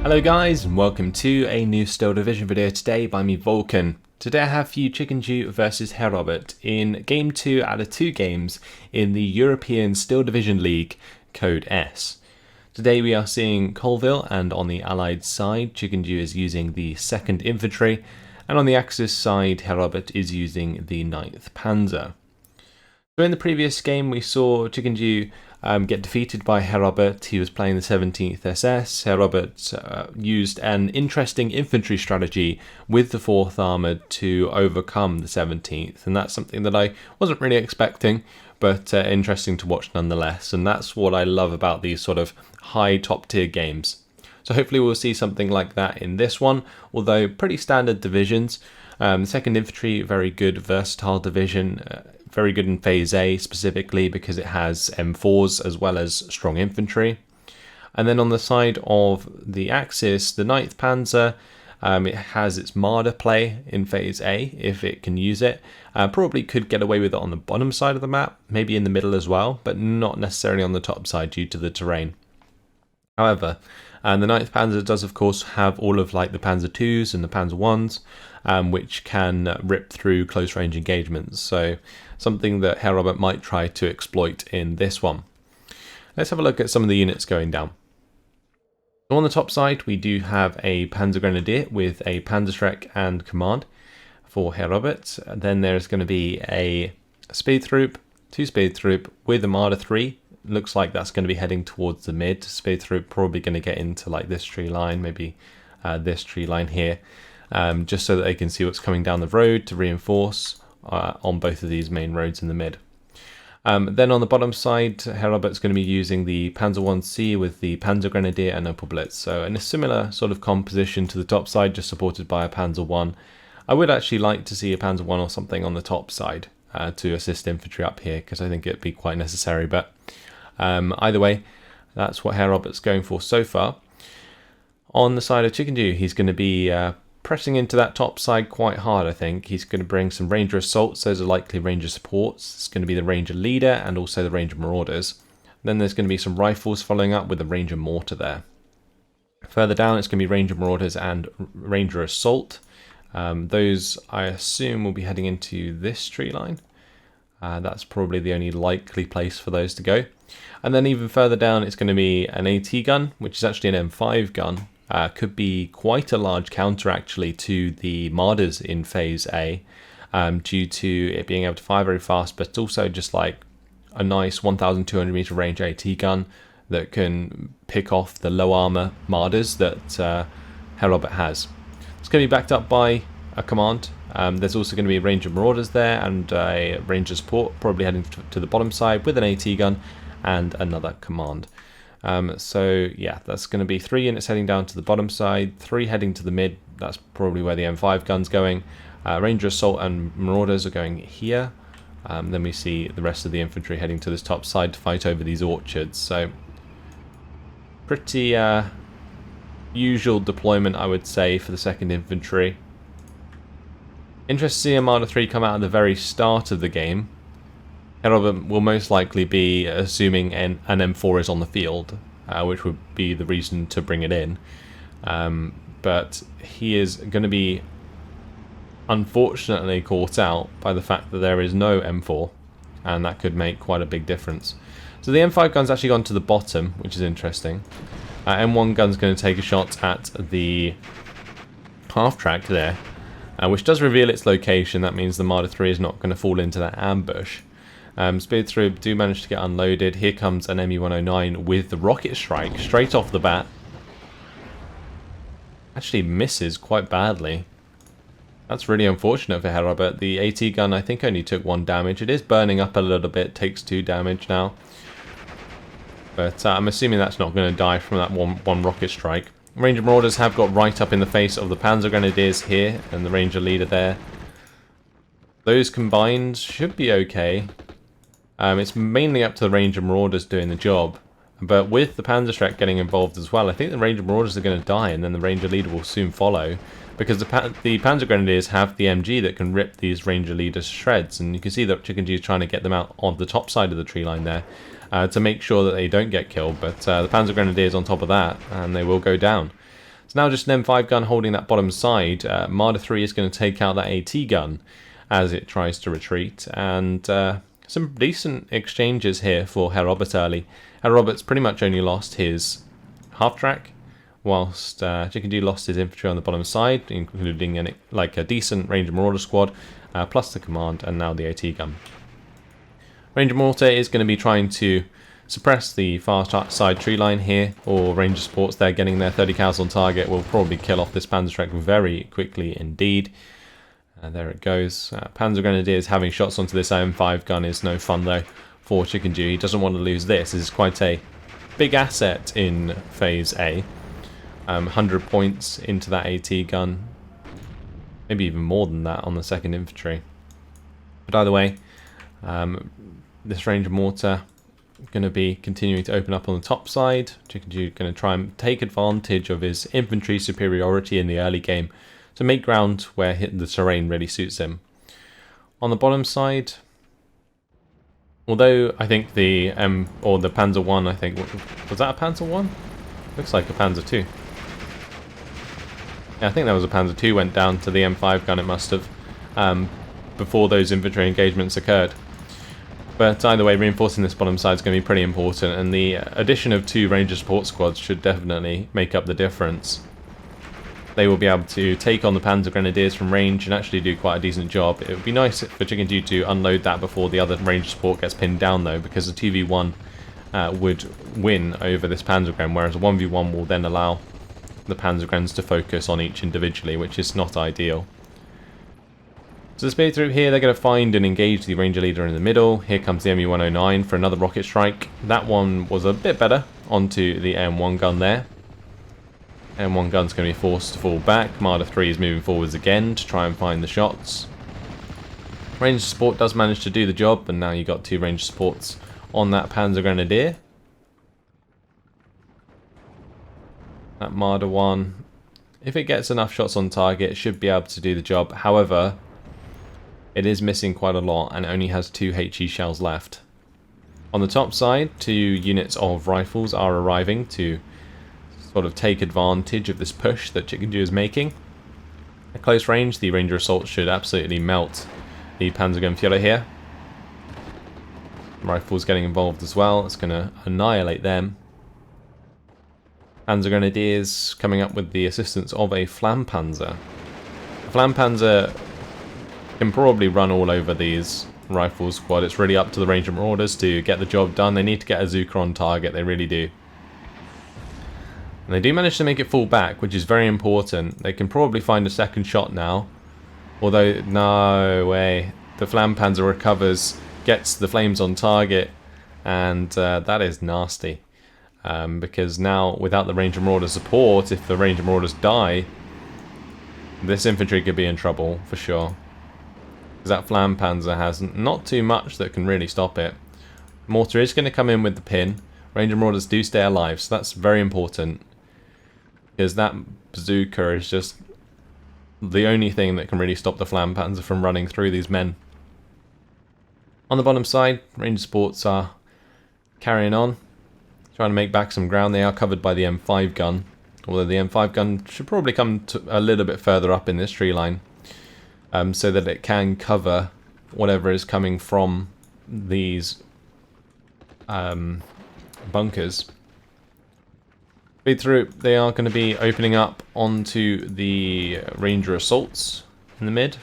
Hello guys, and welcome to a new Steel Division video today by me, Vulcan. Today I have for you Chickendew versus Herr in Game 2 out of 2 games in the European Steel Division League, Code S. Today we are seeing Colville, and on the Allied side, Chickendew is using the 2nd Infantry, and on the Axis side, Herr is using the 9th Panzer. So in the previous game we saw Chickendew get defeated by Herr. He was playing the 17th SS. Herr used an interesting infantry strategy with the 4th Armoured to overcome the 17th, and that's something that I wasn't really expecting, but interesting to watch nonetheless, and that's what I love about these sort of high top tier games. So hopefully we'll see something like that in this one, although pretty standard divisions. The 2nd Infantry, very good versatile division, very good in Phase A specifically because it has M4s as well as strong infantry. And then on the side of the Axis, the 9th Panzer, it has its Marder play in Phase A if it can use it. Probably could get away with it on the bottom side of the map, maybe in the middle as well, but not necessarily on the top side due to the terrain. However, the 9th Panzer does of course have all of like the Panzer IIs and the Panzer Is, which can rip through close range engagements, so something that Herr might try to exploit in this one. Let's have a look at some of the units going down. So on the top side we do have a Panzer Grenadier with a Panzerschreck and command for Herr. Then there's going to be a Speed Troop, 2 Speed Troop with a Marder 3. Looks like that's going to be heading towards the mid. Speed Troop probably going to get into like this tree line, maybe this tree line here, just so that they can see what's coming down the road to reinforce on both of these main roads in the mid. Then on the bottom side, Herr is going to be using the Panzer 1C with the Panzer Grenadier and Opel Blitz. So in a similar sort of composition to the top side, just supported by a Panzer 1. I would actually like to see a Panzer 1 or something on the top side to assist infantry up here, because I think it'd be quite necessary. But either way, that's what Herr is going for so far. On the side of Chickendew, he's going to be pressing into that top side quite hard, I think. He's going to bring some Ranger Assaults. Those are likely Ranger Supports. It's going to be the Ranger Leader and also the Ranger Marauders. Then there's going to be some Rifles following up with the Ranger Mortar there. Further down, it's going to be Ranger Marauders and Ranger Assault. Those, I assume, will be heading into this tree line. That's probably the only likely place for those to go. And then even further down, it's going to be an AT gun, which is actually an M5 gun. Could be quite a large counter actually to the Marders in Phase A, due to it being able to fire very fast, but also just like a nice 1,200 meter range AT gun that can pick off the low armor Marders that Herr has. It's going to be backed up by a command. There's also going to be Ranger Marauders there and a Ranger Support, probably heading to the bottom side with an AT gun and another command. So yeah, that's going to be 3 units heading down to the bottom side, 3 heading to the mid. That's probably where the M5 gun's going. Ranger Assault and Marauders are going here. Then we see the rest of the infantry heading to this top side to fight over these orchards. So pretty usual deployment, I would say, for the 2nd Infantry. Interesting to see a Marder 3 come out at the very start of the game. Herr will most likely be assuming an M4 is on the field, which would be the reason to bring it in. But he is going to be unfortunately caught out by the fact that there is no M4, and that could make quite a big difference. So the M5 gun's actually gone to the bottom, which is interesting. M1 gun's going to take a shot at the half-track there, which does reveal its location. That means the Marder 3 is not going to fall into that ambush. Speed Troop do manage to get unloaded. Here comes an ME-109 with the Rocket Strike straight off the bat. Actually misses quite badly. That's really unfortunate for Herr, but the AT gun I think only took 1 damage. It is burning up a little bit, takes 2 damage now. But I'm assuming that's not going to die from that one rocket strike. Ranger Marauders have got right up in the face of the Panzer Grenadiers here and the Ranger Leader there. Those combined should be okay. It's mainly up to the Ranger Marauders doing the job, but with the Panzerschreck getting involved as well, I think the Ranger Marauders are going to die, and then the Ranger Leader will soon follow, because the Panzer Grenadiers have the MG that can rip these Ranger Leaders to shreds, and you can see that Chickendew is trying to get them out on the top side of the tree line there to make sure that they don't get killed, but the Panzer Grenadiers on top of that, and they will go down. It's now just an M5 gun holding that bottom side. Marder 3 is going to take out that AT gun as it tries to retreat, and some decent exchanges here for Herr early. Herr pretty much only lost his half-track, whilst Chickendew lost his infantry on the bottom side, including a decent Ranger Marauder squad, plus the command, and now the AT gun. Ranger Mortar is going to be trying to suppress the far side tree line here, or Ranger supports there getting their 30 cows on target will probably kill off this Panzer very quickly indeed. There it goes. Panzer Grenadiers having shots onto this M5 gun is no fun though for Chickendew. He doesn't want to lose this. This is quite a big asset in Phase A. 100 points into that AT gun. Maybe even more than that on the 2nd Infantry. But either way, this Ranger Mortar going to be continuing to open up on the top side. Chickendew going to try and take advantage of his infantry superiority in the early game to make ground where the terrain really suits him. On the bottom side, although I think the the Panzer 1, I think, was that a Panzer 1? Looks like a Panzer 2. Yeah, I think that was a Panzer 2 went down to the M5 gun, it must have, before those infantry engagements occurred. But either way, reinforcing this bottom side is going to be pretty important, and the addition of 2 Ranger support squads should definitely make up the difference. They will be able to take on the Panzer Grenadiers from range and actually do quite a decent job. It would be nice for Chickendew to unload that before the other Ranger support gets pinned down though, because a 2v1 would win over this Panzer Gren, whereas a 1v1 will then allow the Panzer Grens to focus on each individually, which is not ideal. So the speed through here, they're going to find and engage the Ranger leader in the middle. Here comes the MU-109 for another rocket strike. That one was a bit better onto the M1 gun there. M1 gun's going to be forced to fall back. Marder 3 is moving forwards again to try and find the shots. Ranger support does manage to do the job, and now you've got 2 Ranger supports on that Panzer Grenadier. That Marder 1, if it gets enough shots on target, it should be able to do the job. However, it is missing quite a lot and only has 2 HE shells left. On the top side, 2 units of rifles are arriving to sort of take advantage of this push that Chickendew is making. At close range, the Ranger Assault should absolutely melt the Panzergrenadier here. Rifles getting involved as well, it's going to annihilate them. Panzer Grenadiers coming up with the assistance of a Flampanzer. The Flampanzer can probably run all over these rifle squad. It's really up to the Ranger Marauders to get the job done. They need to get a Zuka on target, they really do. And they do manage to make it fall back, which is very important. They can probably find a second shot now. Although, no way. The Flampanzer recovers, gets the flames on target, and that is nasty. Because now, without the Ranger Marauder support, if the Ranger Marauders die, this infantry could be in trouble, for sure. Because that Flampanzer has not too much that can really stop it. Mortar is going to come in with the pin. Ranger Marauders do stay alive, so that's very important. Because that bazooka is just the only thing that can really stop the Flampanzer from running through these men. On the bottom side, Ranger supports are carrying on, trying to make back some ground. They are covered by the M5 gun, although the M5 gun should probably come to a little bit further up in this tree line, so that it can cover whatever is coming from these bunkers. Speed through, they are going to be opening up onto the Ranger assaults in the mid.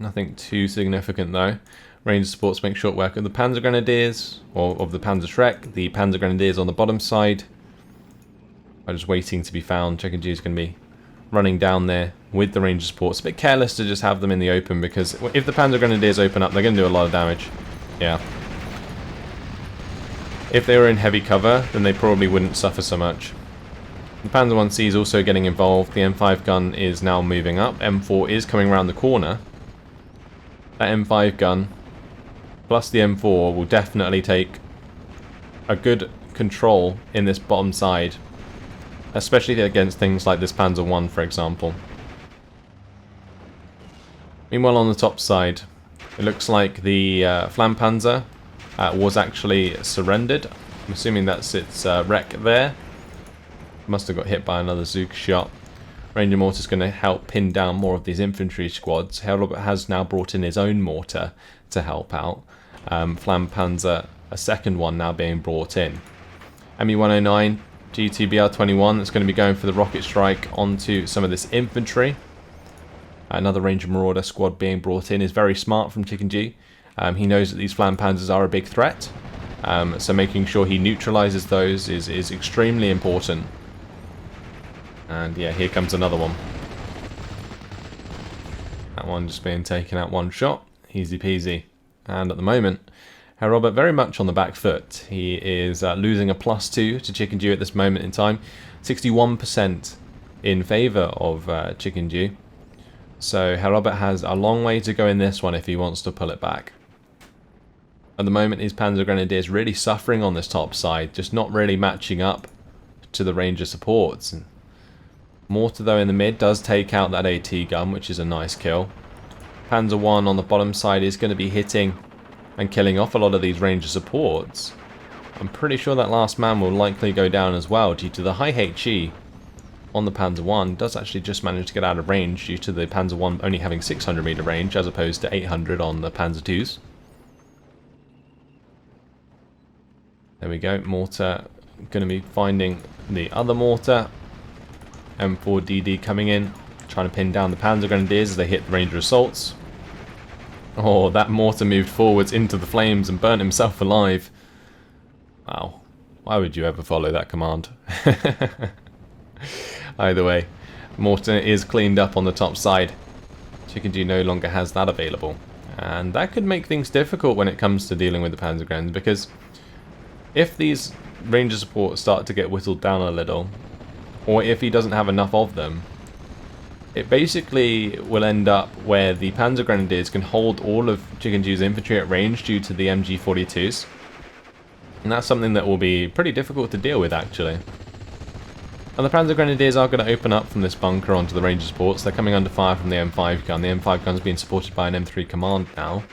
Nothing too significant though. Ranger supports make short work of the Panzer Grenadiers, or of the Panzer Shrek. The Panzer Grenadiers on the bottom side are just waiting to be found. Chickendew is going to be running down there with the Ranger supports. A bit careless to just have them in the open, because if the Panzer Grenadiers open up, they're going to do a lot of damage. Yeah. If they were in heavy cover, then they probably wouldn't suffer so much. The Panzer 1C is also getting involved. The M5 gun is now moving up. M4 is coming around the corner. That M5 gun plus the M4 will definitely take a good control in this bottom side, especially against things like this Panzer 1, for example. Meanwhile, on the top side, it looks like the Flampanzer was actually surrendered. I'm assuming that's its wreck there. Must have got hit by another Zuka shot. Ranger mortar is going to help pin down more of these infantry squads. Herr has now brought in his own mortar to help out. Panzer, a second one now being brought in. Me-109, GTBR-21 that's going to be going for the rocket strike onto some of this infantry. Another Ranger Marauder squad being brought in is very smart from Chickendew. He knows that these Panzers are a big threat, so making sure he neutralizes those is extremely important. And yeah, here comes another one. That one just being taken out one shot. Easy peasy. And at the moment, Herr very much on the back foot. He is losing a +2 to Chickendew at this moment in time. 61% in favour of Chickendew. So Herr has a long way to go in this one if he wants to pull it back. At the moment, his Panzer Grenadiers really suffering on this top side, just not really matching up to the Ranger supports. Mortar, though, in the mid does take out that AT gun, which is a nice kill. Panzer 1 on the bottom side is going to be hitting and killing off a lot of these Ranger supports. I'm pretty sure that last man will likely go down as well due to the high HE on the Panzer 1. Does actually just manage to get out of range due to the Panzer 1 only having 600 meter range as opposed to 800 on the Panzer 2s. There we go, mortar going to be finding the other mortar. M4DD coming in, trying to pin down the Panzer Grenadiers as they hit the Ranger assaults. Oh, that mortar moved forwards into the flames and burnt himself alive. Wow, why would you ever follow that command? Either way, mortar is cleaned up on the top side. Chickendew no longer has that available. And that could make things difficult when it comes to dealing with the Panzer Grenadiers, because if these Ranger supports start to get whittled down a little, or if he doesn't have enough of them, it basically will end up where the Panzer Grenadiers can hold all of Chickendew's infantry at range due to the MG42s. And that's something that will be pretty difficult to deal with, actually. And the Panzer Grenadiers are going to open up from this bunker onto the Ranger supports. They're coming under fire from the M5 gun. The M5 gun's being supported by an M3 command now.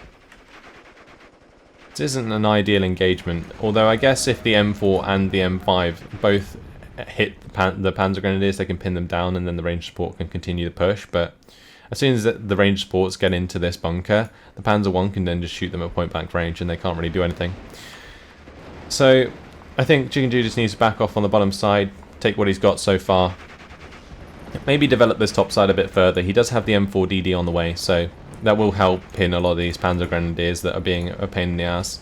This isn't an ideal engagement, although I guess if the M4 and the M5 both hit the Panzer Grenadiers, they can pin them down and then the Ranger support can continue the push. But as soon as the Ranger supports get into this bunker, the Panzer 1 can then just shoot them at point blank range and they can't really do anything. So I think Chickendew just needs to back off on the bottom side, take what he's got so far, maybe develop this top side a bit further. He does have the M4DD on the way, so that will help pin a lot of these Panzer Grenadiers that are being a pain in the ass.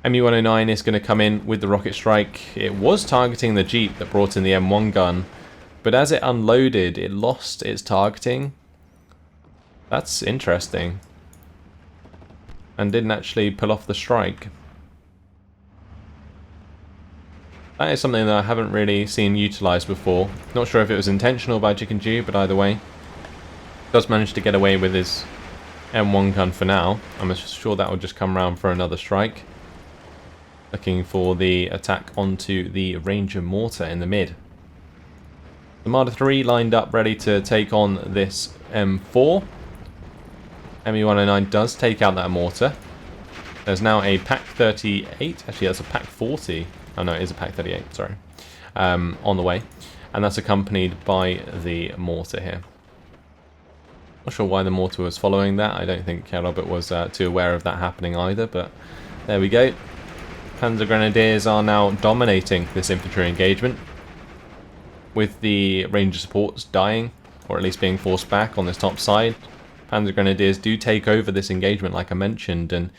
Me-109 is going to come in with the rocket strike. It was targeting the Jeep that brought in the M1 gun, but as it unloaded, it lost its targeting. That's interesting. And didn't actually pull off the strike. That is something that I haven't really seen utilised before. Not sure if it was intentional by Chickendew, but either way, does manage to get away with his M1 gun for now. I'm sure that will just come round for another strike. Looking for the attack onto the Ranger mortar in the mid. The Marder 3 lined up ready to take on this M4. Me-109 does take out that mortar. There's now a Pack 38, actually that's a Pack 40. Oh no, it is a Pack 38, sorry. On the way. And that's accompanied by the mortar here. Not sure why the mortar was following that. I don't think Robert was too aware of that happening either, but there we go. Panzer Grenadiers are now dominating this infantry engagement, with the Ranger supports dying, or at least being forced back on this top side. Panzer Grenadiers do take over this engagement like I mentioned, and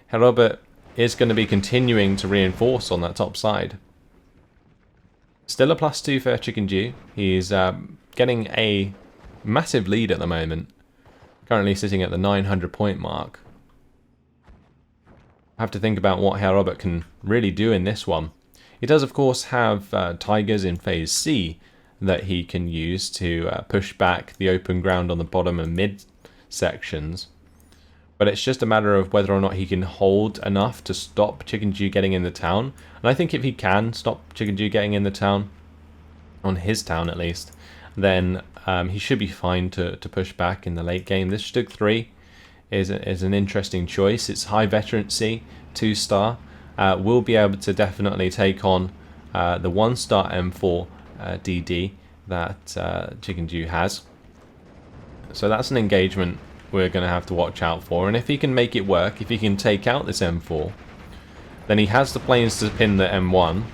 Herr is going to be continuing to reinforce on that top side. Still a +2 for Chickendew. He's getting a massive lead at the moment, currently sitting at the 900 point mark. I have to think about what Herr can really do in this one. He does of course have Tigers in Phase C that he can use to push back the open ground on the bottom and mid sections. But it's just a matter of whether or not he can hold enough to stop Chickendew getting in the town. And I think if he can stop Chickendew getting in the town, on his town at least, then he should be fine to push back in the late game. This Stug 3 is an interesting choice. It's high veterancy, 2-star. Will be able to definitely take on the 1-star M4 DD that Chickendew has. So that's an engagement we're going to have to watch out for, and if he can make it work, if he can take out this M4, then he has the planes to pin the M1,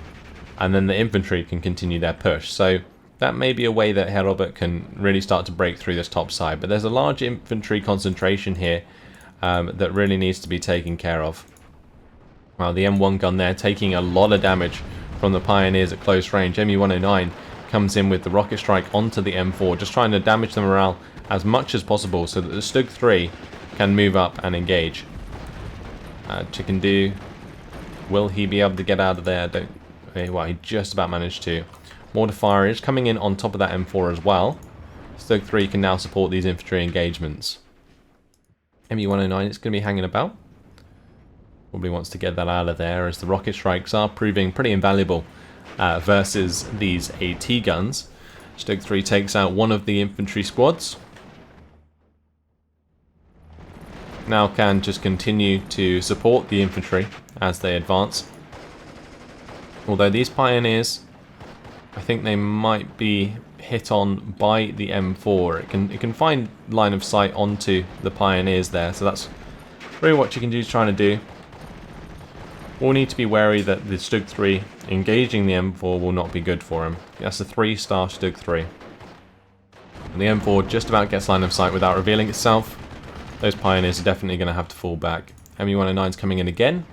and then the infantry can continue their push. So that may be a way that Herr can really start to break through this top side, but there's a large infantry concentration here that really needs to be taken care of. Well, the M1 gun there taking a lot of damage from the Pioneers at close range. ME-109 comes in with the rocket strike onto the M4, just trying to damage the morale as much as possible so that the Stug 3 can move up and engage. Chickendew, will he be able to get out of there? Well, he just about managed to. Mortar fire is coming in on top of that M4 as well. Stug 3 can now support these infantry engagements. ME-109 is going to be hanging about. Probably wants to get that out of there, as the rocket strikes are proving pretty invaluable versus these AT guns. Stug 3 takes out one of the infantry squads. Now can just continue to support the infantry as they advance. Although these Pioneers, I think they might be hit on by the M4. It can find line of sight onto the Pioneers there, so that's really what Chickendew is trying to do. We'll need to be wary that the Stug 3 engaging the M4 will not be good for him. That's a 3-star Stug 3. And the M4 just about gets line of sight without revealing itself. Those Pioneers are definitely going to have to fall back. ME-109 is coming in again.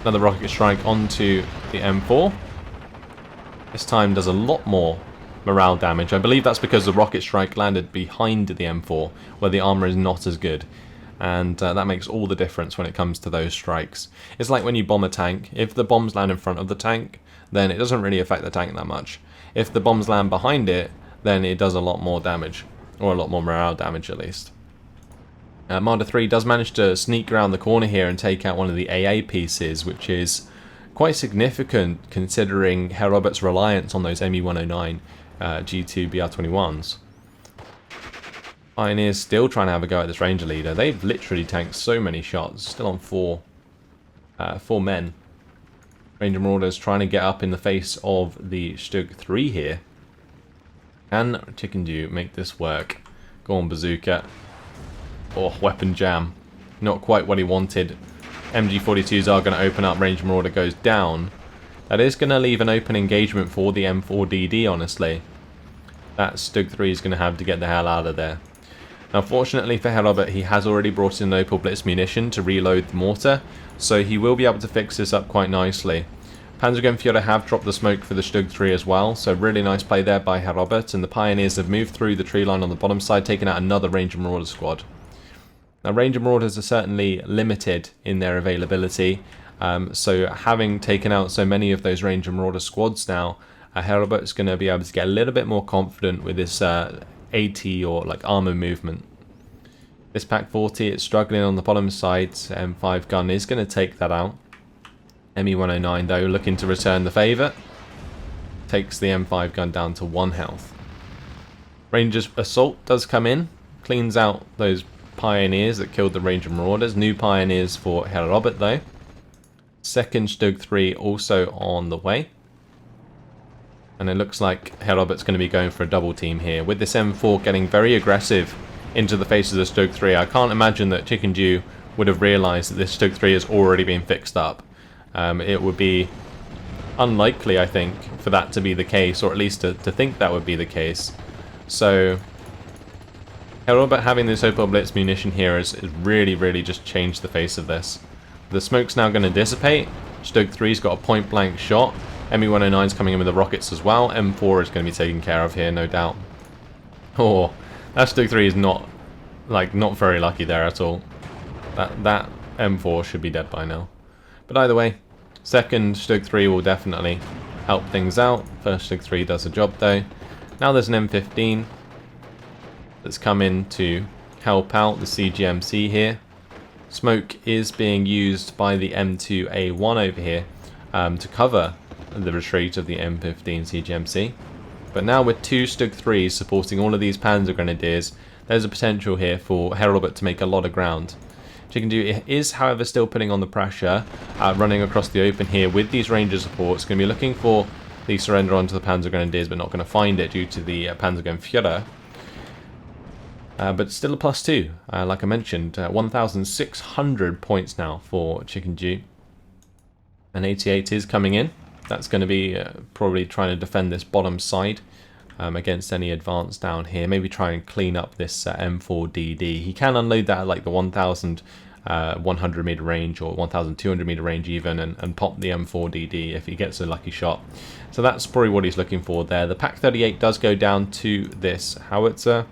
Another rocket strike onto the M4. This time does a lot more morale damage. I believe that's because the rocket strike landed behind the M4, where the armor is not as good. And that makes all the difference when it comes to those strikes. It's like when you bomb a tank. If the bombs land in front of the tank, then it doesn't really affect the tank that much. If the bombs land behind it, then it does a lot more damage. Or a lot more morale damage, at least. Marder 3 does manage to sneak around the corner here and take out one of the AA pieces, which is quite significant considering Herr Robert's reliance on those ME-109 G2 BR-21s. Pioneers still trying to have a go at this Ranger leader. They've literally tanked so many shots, still on four men. Ranger Marauders trying to get up in the face of the Stug 3 here. Can Chickendew make this work? Go on, Bazooka. Oh, weapon jam. Not quite what he wanted. MG42s are going to open up. Ranger Marauder goes down. That is going to leave an open engagement for the M4DD, honestly. That Stug 3 is going to have to get the hell out of there. Now, fortunately for Herr Robert, he has already brought in an Opal Blitz munition to reload the mortar, so he will be able to fix this up quite nicely. Panzer have dropped the smoke for the Stug 3 as well, so really nice play there by Herr Robert, and the Pioneers have moved through the tree line on the bottom side, taking out another Ranger Marauder squad. Now, Ranger Marauders are certainly limited in their availability, so having taken out so many of those Ranger Marauder squads now, Herr Robert is going to be able to get a little bit more confident with this AT or like armor movement. This Pack 40, it's struggling on the bottom side. M5 gun is going to take that out. ME-109 though, looking to return the favour. Takes the M5 gun down to 1 health. Ranger's Assault does come in, cleans out those Pioneers that killed the Ranger Marauders. New Pioneers for Herr Robert though. Second Stug 3 also on the way. And it looks like Herr Robert's going to be going for a double team here. With this M4 getting very aggressive into the face of the Stug 3, I can't imagine that Chickendew would have realised that this Stug 3 has already been fixed up. It would be unlikely, I think, for that to be the case, or at least to think that would be the case. So Herr Robert having this Opal Blitz munition here has really just changed the face of this. The smoke's now going to dissipate. Stug 3's got a point blank shot. ME-109's coming in with the rockets as well. M4 is going to be taken care of here, no doubt. Oh, that Stug 3 is not very lucky there at all. That M4 should be dead by now. But either way, second Stug 3 will definitely help things out. First Stug 3 does the job though. Now there's an M15 that's come in to help out the CGMC here. Smoke is being used by the M2A1 over here to cover the retreat of the M15 CGMC. But now with 2 Stug 3s supporting all of these Panzer Grenadiers, there's a potential here for Herr Robert to make a lot of ground. Chickendew is, however, still putting on the pressure, running across the open here with these Ranger supports. Going to be looking for the surrender onto the Panzer Grenadiers, but not going to find it due to the Panzergrenadier. But still a +2, like I mentioned, 1,600 points now for Chickendew. And 88 is coming in. That's going to be probably trying to defend this bottom side against any advance down here. Maybe try and clean up this M4DD. He can unload that at like the 1,100 meter range or 1,200 meter range even, and pop the M4DD if he gets a lucky shot. So that's probably what he's looking for there. The Pak 38 does go down to this howitzer.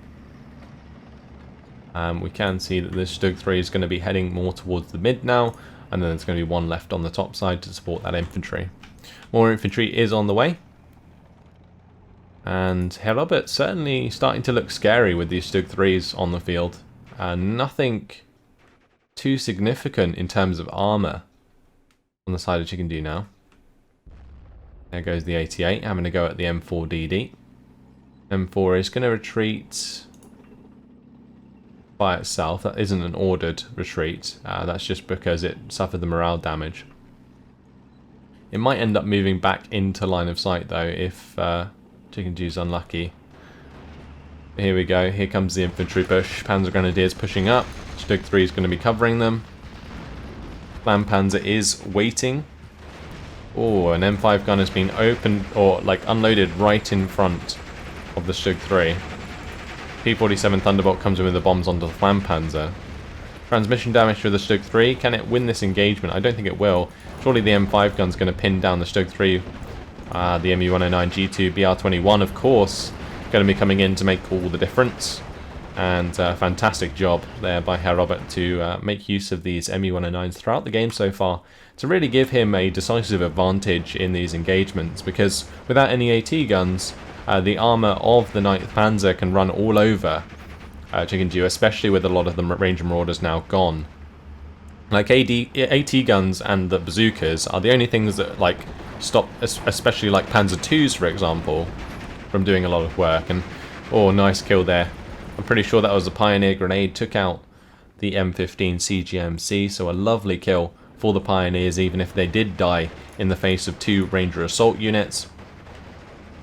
We can see that this Stug 3 is going to be heading more towards the mid now, and then there's going to be one left on the top side to support that infantry. More infantry is on the way. And Herr certainly starting to look scary with these Stug 3s on the field. Nothing too significant in terms of armour on the side of Chickendew now. There goes the 88, having to go at the M4DD. M4 is going to retreat by itself. That isn't an ordered retreat. That's just because it suffered the morale damage. It might end up moving back into line of sight though if Chickendew's unlucky. Here we go. Here comes the infantry push. Panzer Grenadiers pushing up. Stug 3 is going to be covering them. Flam Panzer is waiting. Oh, an M5 gun has been opened or like unloaded right in front of the Stug 3. P-47 Thunderbolt comes in with the bombs onto the Flam Panzer. Transmission damage to the Stug 3. Can it win this engagement? I don't think it will. Surely the M5 gun's going to pin down the Stug 3. The MU-109 G2 BR-21, of course, going to be coming in to make all the difference. And fantastic job there by Herr to make use of these MU-109s throughout the game so far to really give him a decisive advantage in these engagements, because without any AT guns, the armour of the 9th Panzer can run all over Chickendew, especially with a lot of the Ranger Marauders now gone. Like AT guns and the bazookas are the only things that like stop, especially like Panzer IIs for example, from doing a lot of work. And oh, nice kill there. I'm pretty sure that was a Pioneer grenade, took out the M15 CGMC, so a lovely kill for the Pioneers, even if they did die in the face of 2 Ranger assault units.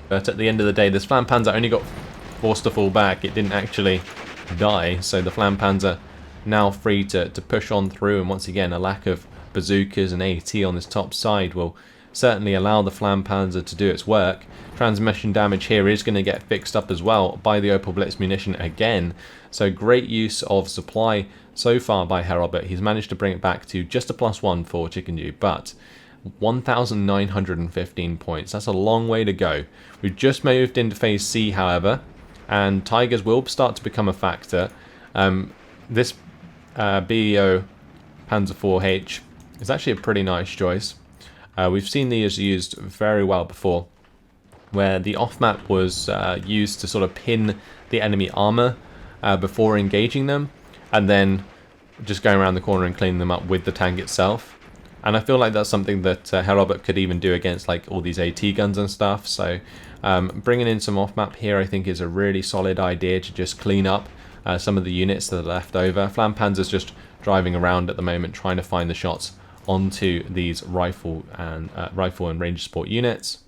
But at the end of the day, this Flam Panzer only got forced to fall back. It didn't actually die, so the Flam Panzer now free to push on through, and once again a lack of bazookas and AT on this top side will certainly allow the Flam Panzer to do its work. Transmission damage here is going to get fixed up as well by the Opel Blitz munition again, so great use of supply so far by Herr. He's managed to bring it back to just a +1 for Chickendew, but 1,915 points. That's a long way to go. We've just moved into Phase C, however, and Tigers will start to become a factor. This BEO Panzer 4H is actually a pretty nice choice. We've seen these used very well before, where the off-map was used to sort of pin the enemy armor before engaging them, and then just going around the corner and cleaning them up with the tank itself. And I feel like that's something that Herr could even do against like all these AT guns and stuff. So bringing in some off-map here I think is a really solid idea to just clean up some of the units that are left over. Flam Panzer's just driving around at the moment trying to find the shots onto these rifle and Ranger support units.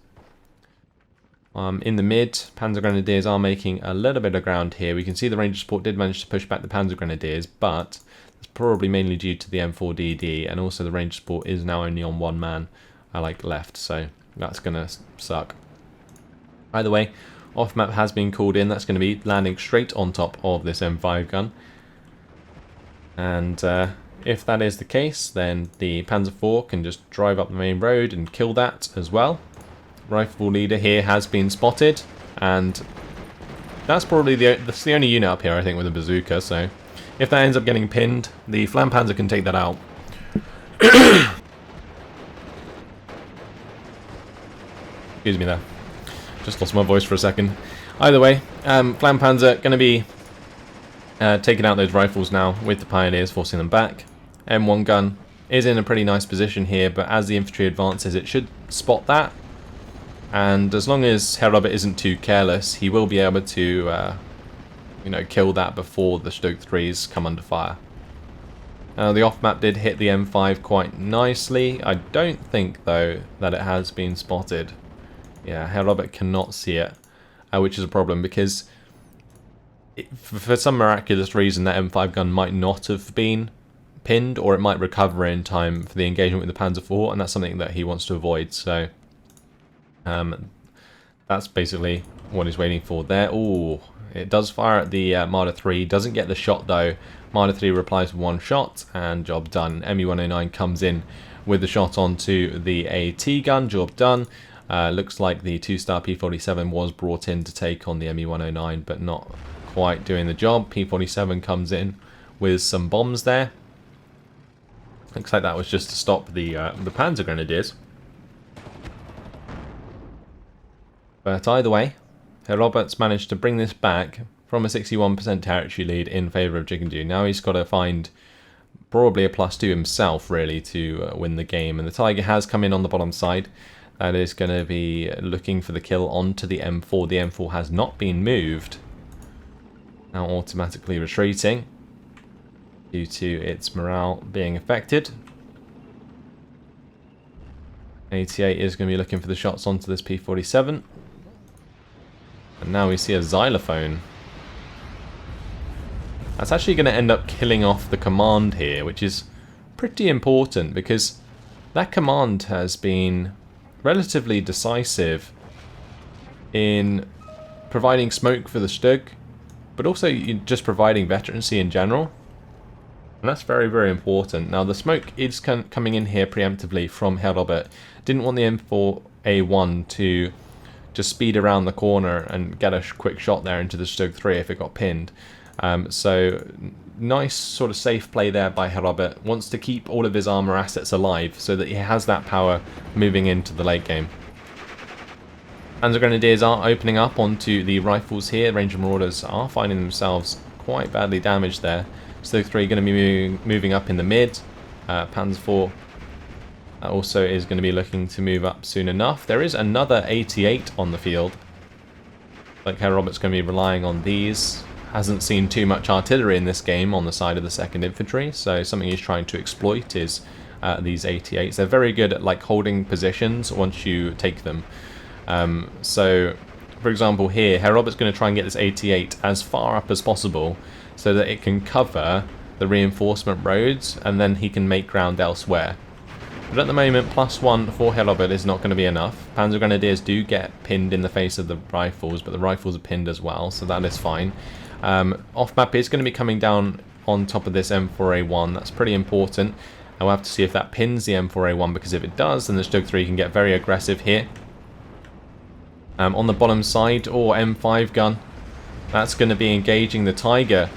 In the mid, Panzer Grenadiers are making a little bit of ground here. We can see the Ranger support did manage to push back the Panzer Grenadiers, but it's probably mainly due to the M4DD, and also the Ranger support is now only on 1 man left, so that's going to suck. Either way, off-map has been called in. That's going to be landing straight on top of this M5 gun. And if that is the case, then the Panzer IV can just drive up the main road and kill that as well. Rifle leader here has been spotted, and that's probably that's the only unit up here I think with a bazooka, so if that ends up getting pinned, the Flam Panzer can take that out. Excuse me there. Just lost my voice for a second. Either way, Flam Panzer going to be taking out those rifles now with the Pioneers, forcing them back. M1 gun is in a pretty nice position here, but as the infantry advances it should spot that. And as long as Herr isn't too careless, he will be able to kill that before the Stug 3s come under fire. The off-map did hit the M5 quite nicely. I don't think, though, that it has been spotted Yeah, Herr Robert cannot see it, which is a problem because for some miraculous reason that M5 gun might not have been pinned, or it might recover in time for the engagement with the Panzer IV, and that's something that he wants to avoid. So that's basically what he's waiting for there. Ooh, it does fire at the Marder 3, doesn't get the shot though. Marder 3 replies with one shot, and job done. ME-109 comes in with the shot onto the AT gun, job done. Looks like the 2-star P-47 was brought in to take on the ME-109, but not quite doing the job. P-47 comes in with some bombs there. Looks like that was just to stop the Panzer Grenadiers. But either way, Herr Roberts managed to bring this back from a 61% territory lead in favour of Chickendew. Now he's got to find probably a +2 himself, really, to win the game. And the Tiger has come in on the bottom side. That is going to be looking for the kill onto the M4. The M4 has not been moved. Now automatically retreating due to its morale being affected. 88 is going to be looking for the shots onto this P-47. And now we see a xylophone. That's actually going to end up killing off the command here, which is pretty important because that command has been relatively decisive in providing smoke for the Stug, but also just providing veterancy in general. And that's very, very important. Now the smoke is coming in here preemptively from Herr Robert. Didn't want the M4A1 to just speed around the corner and get a quick shot there into the Stug 3 if it got pinned. So nice sort of safe play there by Herr Robert. Wants to keep all of his armor assets alive so that he has that power moving into the late game. Panzer Grenadiers are opening up onto the rifles here. Ranger Marauders are finding themselves quite badly damaged there. Stug 3 going to be moving up in the mid. Panzer IV also is going to be looking to move up soon enough. There is another 88 on the field. Like Herr Robert's going to be relying on these. Hasn't seen too much artillery in this game on the side of the 2nd Infantry, so something he's trying to exploit is these 88s. They're very good at like holding positions once you take them. So, for example here, Herr Robert's going to try and get this 88 as far up as possible so that it can cover the reinforcement roads, and then he can make ground elsewhere. But at the moment, +1 for Herr Robert is not going to be enough. Panzer Grenadiers do get pinned in the face of the rifles, but the rifles are pinned as well, so that is fine. Off-map is going to be coming down on top of this M4A1. That's pretty important. And we'll have to see if that pins the M4A1, because if it does, then the Stug 3 can get very aggressive here. On the bottom side, or M5 gun, that's going to be engaging the Tiger.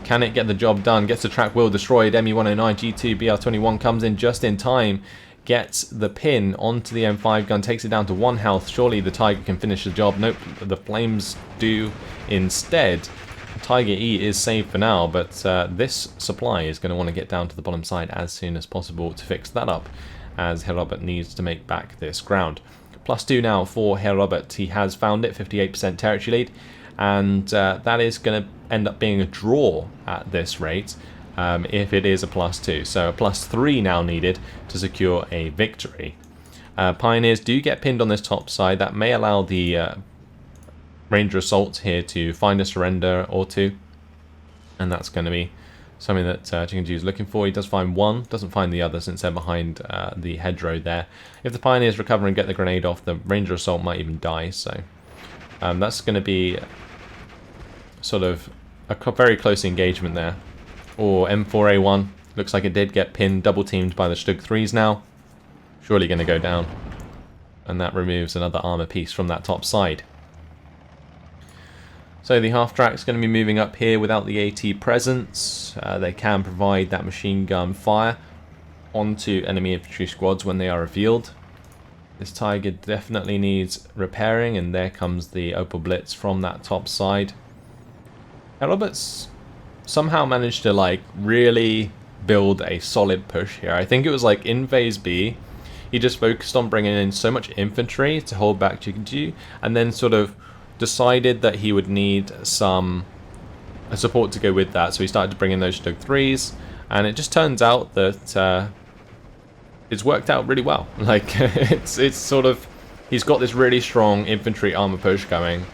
Can it get the job done? Gets the track wheel destroyed. ME-109, G2, BR-21 comes in just in time. Gets the pin onto the M5 gun, takes it down to 1 health. Surely the Tiger can finish the job. Nope, the flames do instead. Tiger E is safe for now, but this supply is going to want to get down to the bottom side as soon as possible to fix that up, as Herr Robert needs to make back this ground. +2 now for Herr Robert. He has found it, 58% territory lead, and that is going to end up being a draw at this rate if it is a +2. So a +3 now needed to secure a victory. Pioneers do get pinned on this top side. That may allow the Ranger Assault here to find a surrender or two, and that's going to be something that Chickendew is looking for. He does find one, doesn't find the other since they're behind the hedgerow there. If the Pioneers recover and get the grenade off, the Ranger Assault might even die, so that's going to be sort of a very close engagement there. Or M4A1, looks like it did get pinned, double teamed by the Stug 3s now. Surely going to go down, and that removes another armor piece from that top side. So the half-track's going to be moving up here without the AT presence. They can provide that machine gun fire onto enemy infantry squads when they are revealed. This Tiger definitely needs repairing, and there comes the Opel Blitz from that top side. Herr Roberts somehow managed to like really build a solid push here. I think it was like in phase B, he just focused on bringing in so much infantry to hold back Chickendew, and then sort of decided that he would need some support to go with that, so he started to bring in those Stug 3s, and it just turns out that it's worked out really well. Like it's sort of he's got this really strong infantry armor push going.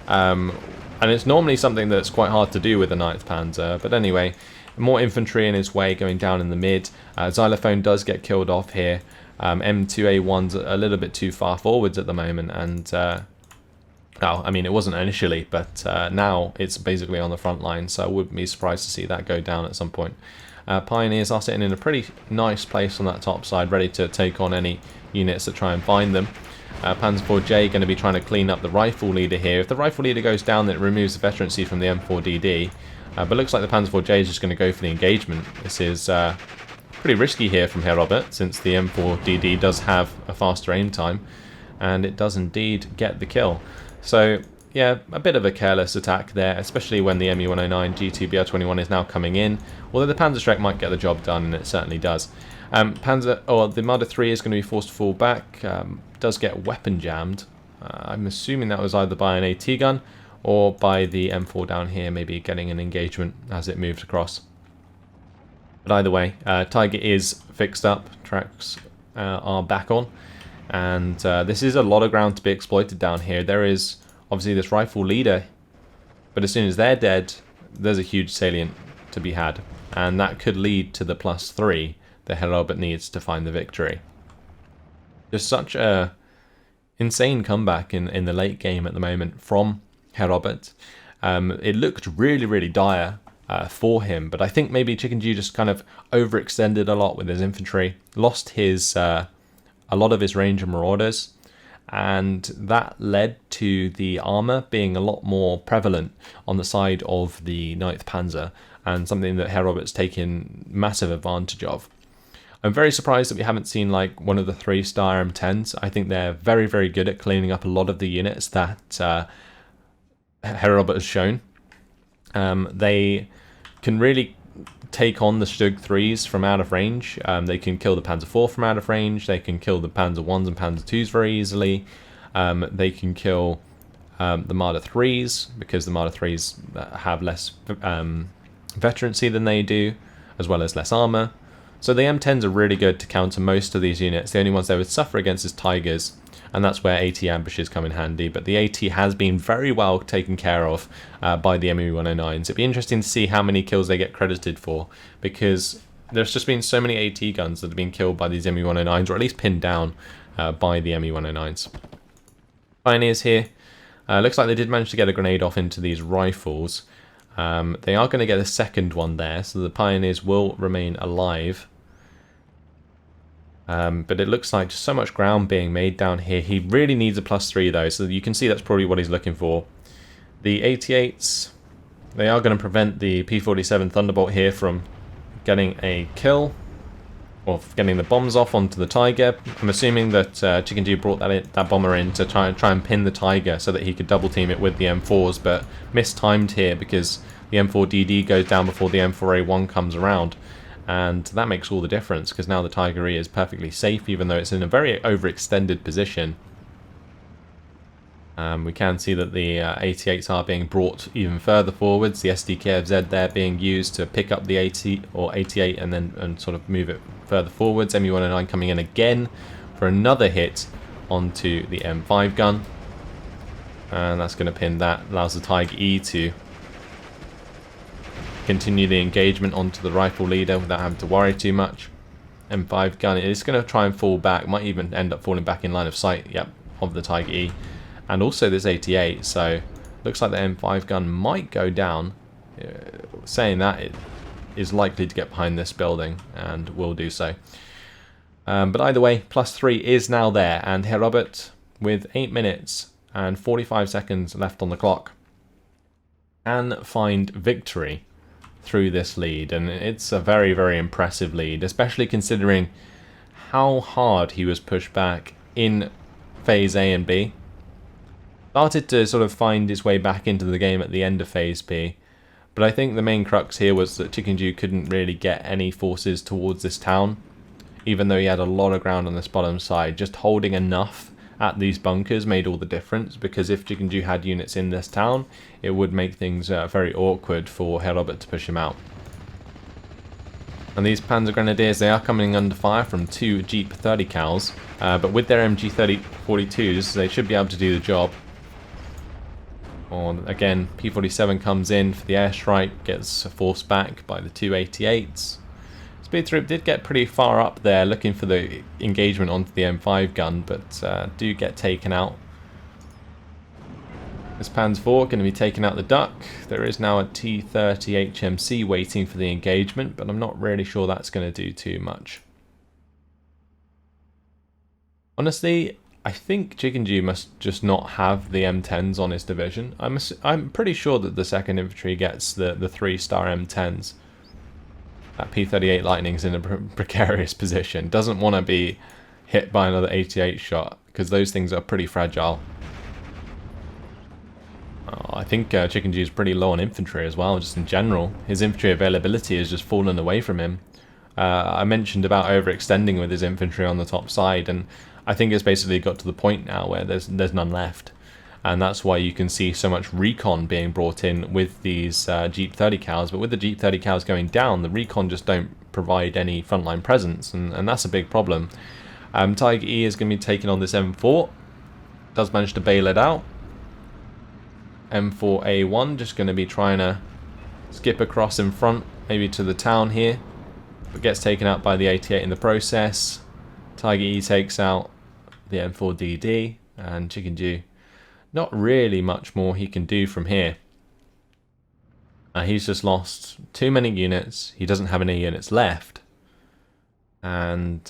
And it's normally something that's quite hard to do with the 9th Panzer. But anyway, more infantry in his way going down in the mid. Xylophone does get killed off here. M2A1's a little bit too far forwards at the moment. And, well, I mean, it wasn't initially, but now it's basically on the front line. So I wouldn't be surprised to see that go down at some point. Pioneers are sitting in a pretty nice place on that top side, ready to take on any units that try and find them. Panzer IV-J going to be trying to clean up the rifle leader here. If the rifle leader goes down, then it removes the veterancy from the M4DD. But it looks like the Panzer IV-J is just going to go for the engagement. This is pretty risky here from Herr Robert, since the M4DD does have a faster aim time. And it does indeed get the kill. So, yeah, a bit of a careless attack there, especially when the ME-109 G2BR-21 is now coming in. Although the Panzerschreck might get the job done, and it certainly does. The Marder 3 is going to be forced to fall back. Does get weapon jammed. I'm assuming that was either by an AT gun or by the M4 down here, maybe getting an engagement as it moved across. But either way, Tiger is fixed up. Tracks are back on. And this is a lot of ground to be exploited down here. There is obviously this rifle leader, but as soon as they're dead, there's a huge salient to be had. And that could lead to the +3 that Herr Robert needs to find the victory. Just such a insane comeback in the late game at the moment from Herr Robert. It looked really, really dire for him, but I think maybe Chickendew just kind of overextended a lot with his infantry, lost his a lot of his Ranger Marauders, and that led to the armor being a lot more prevalent on the side of the 9th Panzer, and something that Herr Robert's taken massive advantage of. I'm very surprised that we haven't seen like one of the 3-star M10s. I think they're very, very good at cleaning up a lot of the units that Herr Robert has shown. They can really take on the Stug 3s from out of range. They can kill the Panzer IV from out of range. They can kill the Panzer 1s and Panzer 2s very easily. They can kill the Marder 3s, because the Marder 3s have less veterancy than they do, as well as less armor. So the M10s are really good to counter most of these units. The only ones they would suffer against is Tigers, and that's where AT ambushes come in handy. But the AT has been very well taken care of by the ME-109s. It'd be interesting to see how many kills they get credited for, because there's just been so many AT guns that have been killed by these ME-109s, or at least pinned down by the ME-109s. Pioneers here. Looks like they did manage to get a grenade off into these rifles. They are going to get a second one there, so the Pioneers will remain alive. But it looks like just so much ground being made down here. He really needs a +3 though, so you can see that's probably what he's looking for. The 88s, they are going to prevent the P-47 Thunderbolt here from getting a kill, or getting the bombs off onto the Tiger. I'm assuming that Chickendew brought that bomber in to try and pin the Tiger so that he could double team it with the M4s, but mistimed here because the M4DD goes down before the M4A1 comes around. And that makes all the difference, because now the Tiger E is perfectly safe, even though it's in a very overextended position. We can see that the 88s are being brought even further forwards. The SDKFZ there being used to pick up the 80 or 88 and sort of move it further forwards. ME-109 coming in again for another hit onto the M5 gun. And that's going to pin that. Allows the Tiger E to continue the engagement onto the rifle leader without having to worry too much. M5 gun is going to try and fall back, might even end up falling back in line of sight, yep, of the Tiger E. And also this 88, so looks like the M5 gun might go down. Saying that, it is likely to get behind this building, and will do so. But either way, +3 is now there, and Herr Robert, with 8 minutes and 45 seconds left on the clock, can find victory through this lead. And it's a very, very impressive lead, especially considering how hard he was pushed back in Phase A and B. Started to sort of find his way back into the game at the end of Phase B, but I think the main crux here was that Chickendew couldn't really get any forces towards this town, even though he had a lot of ground on this bottom side. Just holding enough at these bunkers made all the difference, because if Chickendew had units in this town, it would make things very awkward for Herr Robert to push him out. And these Panzer Grenadiers, they are coming under fire from 2 Jeep 30 cals, but with their MG 42s, they should be able to do the job. Or again, P47 comes in for the airstrike, gets forced back by the 288s. Speed Troop did get pretty far up there looking for the engagement onto the M5 gun, but do get taken out. This Panzer IV going to be taking out the Duck. There is now a T30 HMC waiting for the engagement, but I'm not really sure that's going to do too much. Honestly, I think Chickendew must just not have the M10s on his division. I'm pretty sure that the 2nd Infantry gets the 3-star M10s. That P38 Lightning's in a precarious position. Doesn't want to be hit by another 88 shot, because those things are pretty fragile. I think Chickendew is pretty low on infantry as well, just in general. His infantry availability has just fallen away from him. I mentioned about overextending with his infantry on the top side, and I think it's basically got to the point now where there's none left. And that's why you can see so much recon being brought in with these Jeep 30 cals. But with the Jeep 30 cals going down, the recon just don't provide any frontline presence, and that's a big problem. Tiger E is going to be taking on this M4. Does manage to bail it out. M4A1 just going to be trying to skip across in front, maybe to the town here, but gets taken out by the 88 in the process. Tiger E takes out the M4DD, and Chickendew, not really much more he can do from here. He's just lost too many units. He doesn't have any units left, and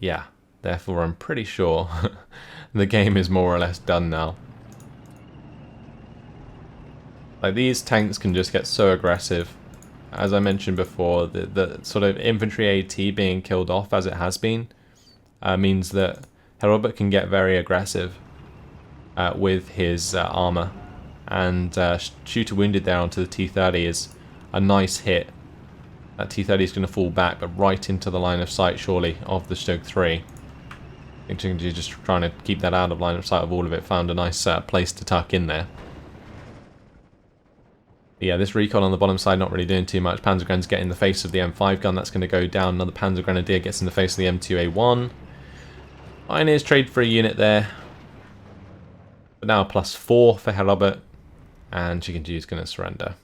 yeah, therefore I'm pretty sure the game is more or less done now. Like, these tanks can just get so aggressive. As I mentioned before, the sort of infantry AT being killed off as it has been means that Herr can get very aggressive with his armor. And shooter wounded there onto the T30 is a nice hit. That T30 is going to fall back, but right into the line of sight, surely, of the Stoke 3. I think Chickendew just trying to keep that out of line of sight of all of it. Found a nice place to tuck in there. Yeah, this recon on the bottom side not really doing too much. Panzer Gren's getting in the face of the M5 gun. That's going to go down. Another Panzer Grenadier gets in the face of the M2A1. Pioneers trade for a unit there. But now a +4 for Herr, and Chickendew is going to surrender.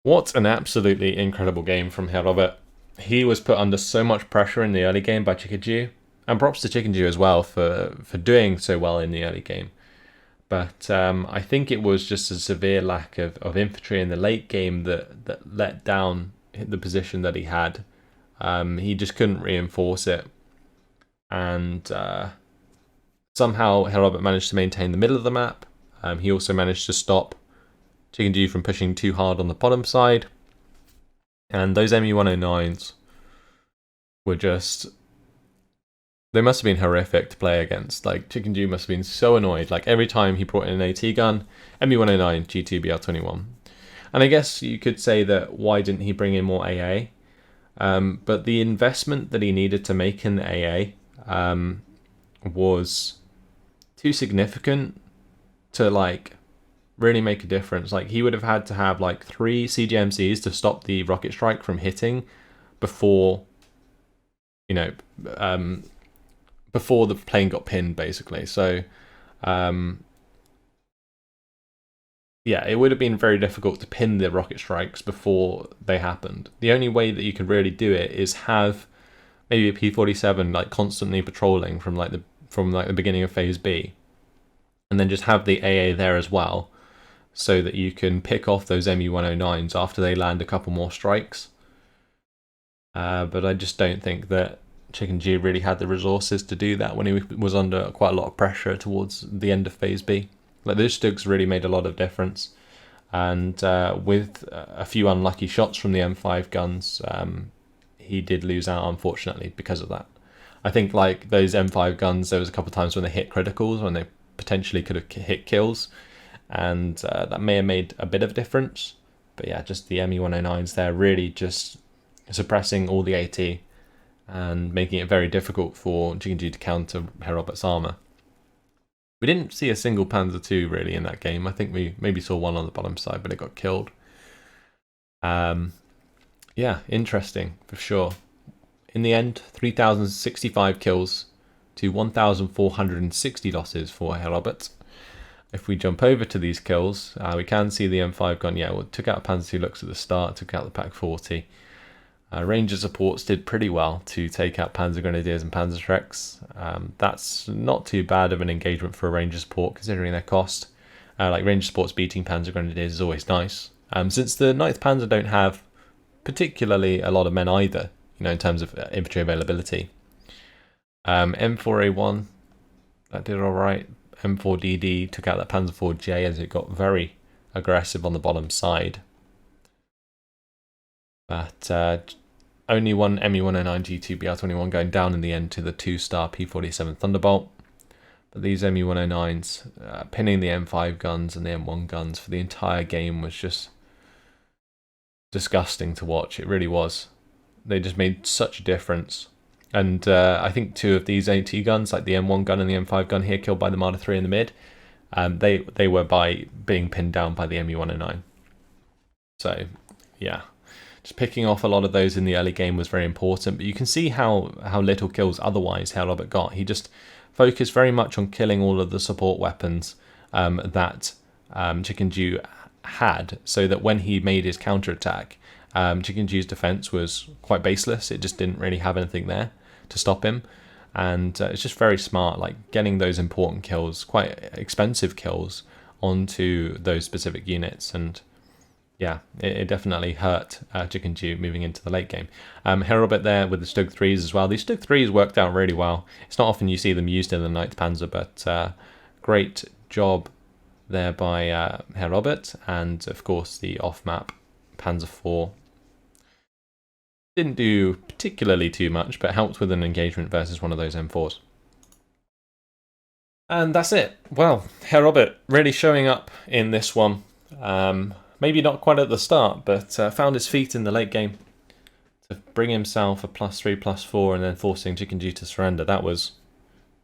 What an absolutely incredible game from Herr. He was put under so much pressure in the early game by Chickendew. And props to Chickendew as well for doing so well in the early game. But I think it was just a severe lack of infantry in the late game that let down the position that he had. He just couldn't reinforce it. And somehow Herr managed to maintain the middle of the map. He also managed to stop Chickendew from pushing too hard on the bottom side. And those ME-109s were just... they must have been horrific to play against. Like, Chickendew must have been so annoyed. Like, every time he brought in an AT gun, ME-109, G2BR21. And I guess you could say that why didn't he bring in more AA? But the investment that he needed to make in the AA was too significant to, like, really make a difference. Like, he would have had to have, like, 3 CGMCs to stop the rocket strike from hitting before, you know, before the plane got pinned, basically. So, yeah, it would have been very difficult to pin the rocket strikes before they happened. The only way that you could really do it is have maybe a P47 like constantly patrolling from the beginning of Phase B, and then just have the AA there as well, so that you can pick off those ME-109s after they land a couple more strikes. But I just don't think that Chickendew really had the resources to do that when he was under quite a lot of pressure towards the end of Phase B. Like, those Stugs really made a lot of difference, and with a few unlucky shots from the M5 guns, he did lose out, unfortunately, because of that. I think, like, those M5 guns, there was a couple of times when they hit criticals, when they potentially could have hit kills, and that may have made a bit of a difference. But yeah, just the ME-109s there really just suppressing all the AT and making it very difficult for Chickendew to counter Herr's armour. We didn't see a single Panzer II really in that game. I think we maybe saw one on the bottom side, but it got killed. yeah, interesting for sure. In the end, 3,065 kills to 1,460 losses for Herr. If we jump over to these kills, we can see the M5 gun. Yeah, well, took out Panzer 2 looks at the start, took out the Pack 40. Ranger supports did pretty well to take out Panzer Grenadiers and Panzerschrecks. That's not too bad of an engagement for a Ranger support considering their cost. Like Ranger supports beating Panzer Grenadiers is always nice. Since the 9th Panzer don't have particularly a lot of men either, you know, in terms of infantry availability. M4A1, that did alright. M4DD took out that Panzer 4J as it got very aggressive on the bottom side. But only one ME109 G2 BR21 going down in the end to the 2-star P47 Thunderbolt. But these ME109s pinning the M5 guns and the M1 guns for the entire game was just disgusting to watch. It really was. They just made such a difference. And I think 2 of these AT guns, like the M1 gun and the M5 gun here, killed by the Marder 3 in the mid, they were by being pinned down by the ME109. So, yeah. Just picking off a lot of those in the early game was very important. But you can see how little kills otherwise Herr Robert got. He just focused very much on killing all of the support weapons that Chickendew had, so that when he made his counterattack, Chickendew's defense was quite baseless. It just didn't really have anything there to stop him, and it's just very smart, like getting those important kills, quite expensive kills, onto those specific units. And yeah, it definitely hurt Chickendew moving into the late game. Herr Robert there with the Stug 3s as well. These Stug 3s worked out really well. It's not often you see them used in the 9th Panzer, but great job there by Herr Robert. And of course the off-map Panzer 4 didn't do particularly too much, but helped with an engagement versus one of those M4s. And that's it. Well, Herr Robert really showing up in this one. Maybe not quite at the start, but found his feet in the late game to bring himself a +3, +4, and then forcing Chickendew to surrender. That was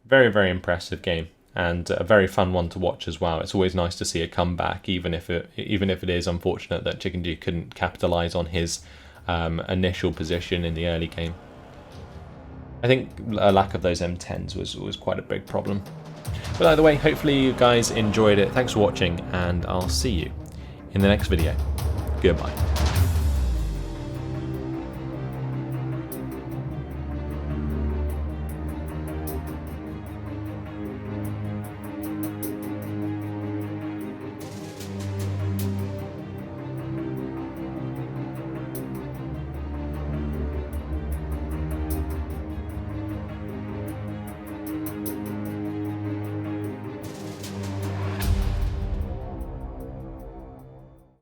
very, very impressive game, and a very fun one to watch as well. It's always nice to see a comeback, even if it is unfortunate that Chickendew couldn't capitalise on his initial position in the early game. I think a lack of those M10s was quite a big problem. But either way, hopefully you guys enjoyed it. Thanks for watching, and I'll see you in the next video. Goodbye.